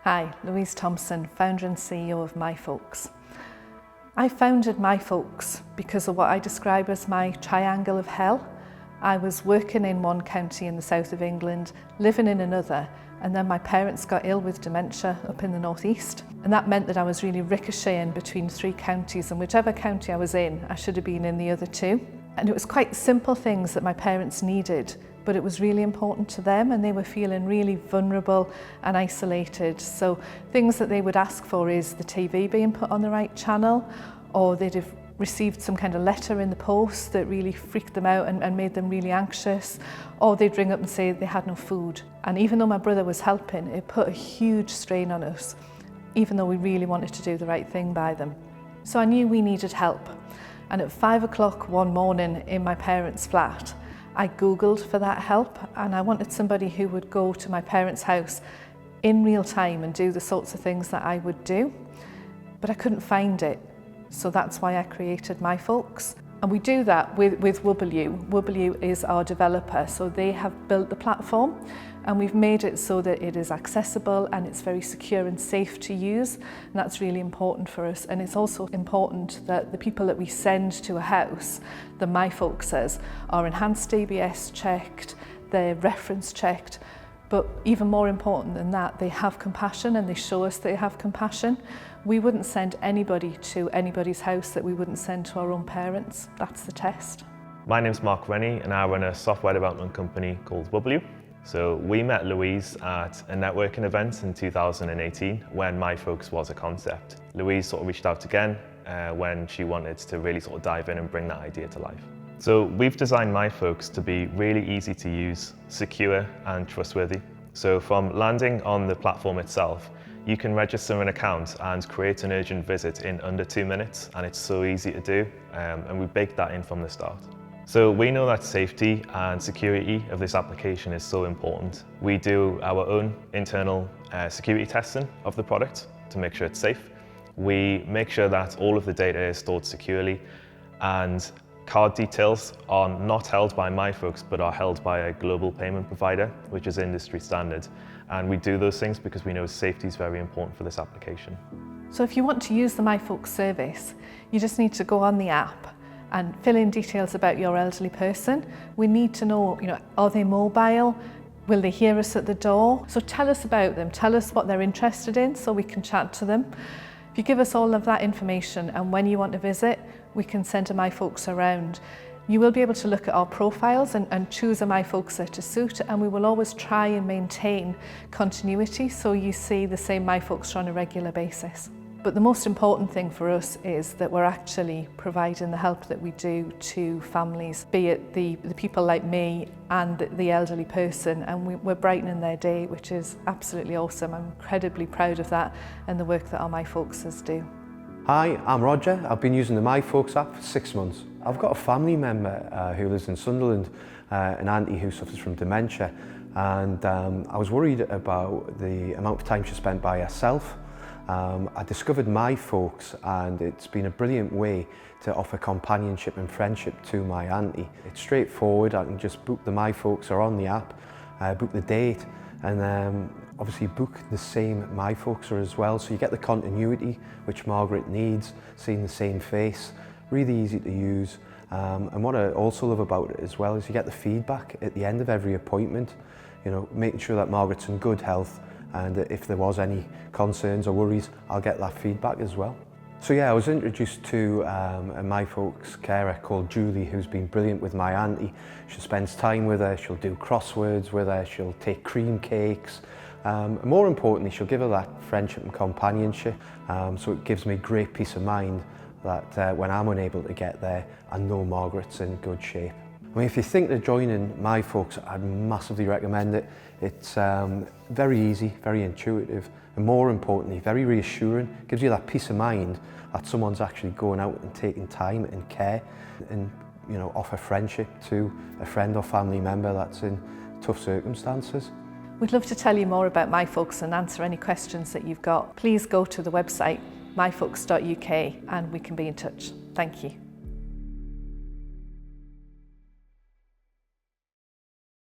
Hi, Louise Thompson, founder and CEO of MyFolks. I founded MyFolks because of what I describe as my triangle of hell. I was working in one county in the south of England, living in another, and then my parents got ill with dementia up in the northeast. And that meant that I was really ricocheting between three counties, and whichever county I was in, I should have been in the other two. And it was quite simple things that my parents needed, but it was really important to them, and they were feeling really vulnerable and isolated. So things that they would ask for is the TV being put on the right channel, or they'd have received some kind of letter in the post that really freaked them out and made them really anxious, or they'd ring up and say they had no food. And even though my brother was helping, it put a huge strain on us, even though we really wanted to do the right thing by them. So I knew we needed help. And at 5 o'clock one morning in my parents' flat, I Googled for that help, and I wanted somebody who would go to my parents' house in real time and do the sorts of things that I would do, but I couldn't find it. So that's why I created MyFolks. And we do that with Wubble. Wubble is our developer, so they have built the platform, and we've made it so that it is accessible and it's very secure and safe to use, and that's really important for us. And it's also important that the people that we send to a house, the MyFolksers, are enhanced DBS checked, they're reference checked, but even more important than that, they have compassion and they show us they have compassion. We wouldn't send anybody to anybody's house that we wouldn't send to our own parents. That's the test. My name's Mark Rennie, and I run a software development company called Wubble. So we met Louise at a networking event in 2018 when MyFolks was a concept. Louise sort of reached out again when she wanted to really sort of dive in and bring that idea to life. So we've designed MyFolks to be really easy to use, secure and trustworthy. So from landing on the platform itself, you can register an account and create an urgent visit in under 2 minutes, and it's so easy to do, and we baked that in from the start. So we know that safety and security of this application is so important. We do our own internal security testing of the product to make sure it's safe. We make sure that all of the data is stored securely, and card details are not held by MyFolks but are held by a global payment provider, which is industry standard. And we do those things because we know safety is very important for this application. So if you want to use the MyFolks service, you just need to go on the app and fill in details about your elderly person. We need to know, are they mobile? Will they hear us at the door? So tell us about them, tell us what they're interested in so we can chat to them. If you give us all of that information, and when you want to visit, we can send a MyFolks around. You will be able to look at our profiles and choose a MyFolkser to suit, and we will always try and maintain continuity so you see the same MyFolkser on a regular basis. But the most important thing for us is that we're actually providing the help that we do to families, be it the people like me and the elderly person, and we're brightening their day, which is absolutely awesome. I'm incredibly proud of that and the work that our MyFolksers do. Hi, I'm Roger. I've been using the MyFolks app for 6 months. I've got a family member who lives in Sunderland, an auntie who suffers from dementia, and I was worried about the amount of time she spent by herself. I discovered MyFolks, and it's been a brilliant way to offer companionship and friendship to my auntie. It's straightforward. I can just book the MyFolkser on the app, book the date, and obviously book the same MyFolkser as well, so you get the continuity which Margaret needs, seeing the same face, really easy to use. And what I also love about it as well is you get the feedback at the end of every appointment, making sure that Margaret's in good health, and if there was any concerns or worries, I'll get that feedback as well. So yeah, I was introduced to a MyFolks carer called Julie, who's been brilliant with my auntie. She spends time with her, she'll do crosswords with her, she'll take cream cakes. More importantly, she'll give her that friendship and companionship, so it gives me great peace of mind that when I'm unable to get there, I know Margaret's in good shape. I mean, if you think of joining MyFolks, I'd massively recommend it. It's very easy, very intuitive, and more importantly, very reassuring. Gives you that peace of mind that someone's actually going out and taking time and care and offer friendship to a friend or family member that's in tough circumstances. We'd love to tell you more about MyFolks and answer any questions that you've got. Please go to the website myfolks.uk and we can be in touch. Thank you.